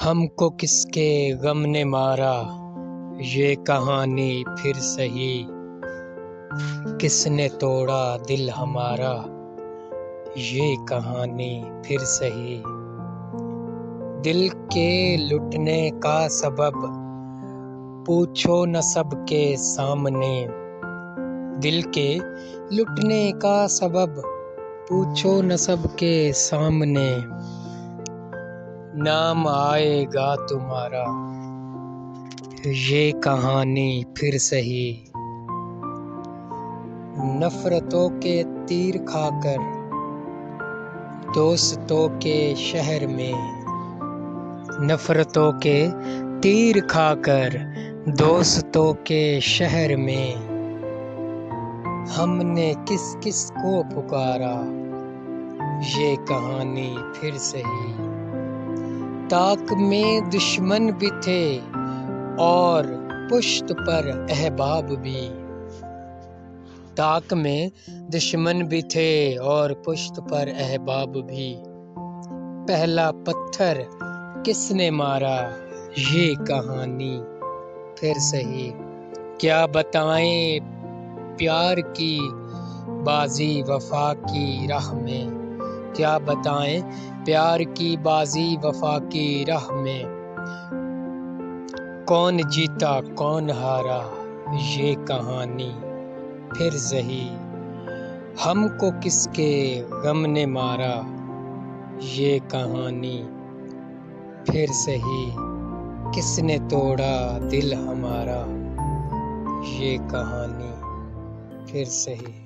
हमको किसके गम ने मारा, ये कहानी फिर सही। किसने तोड़ा दिल हमारा, ये कहानी फिर सही। दिल के लुटने का सबब पूछो न सबके सामने। दिल के लुटने का सबब पूछो न सबके सामने। नाम आएगा तुम्हारा, ये कहानी फिर सही। नफरतों के तीर खाकर दोस्तों के शहर में। नफरतों के तीर खाकर दोस्तों के शहर में। हमने किस किस को पुकारा, ये कहानी फिर सही। ताक में दुश्मन भी थे और पुश्त पर अहबाब भी। ताक में दुश्मन भी थे और पुश्त पर अहबाब भी। पहला पत्थर किसने मारा, ये कहानी फिर सही। क्या बताएं प्यार की बाजी वफा की राह में। क्या बताएं प्यार की बाजी वफा की राह में। कौन जीता कौन हारा, ये कहानी फिर सही। हमको किसके गम ने मारा, ये कहानी फिर सही। किसने तोड़ा दिल हमारा, ये कहानी फिर सही।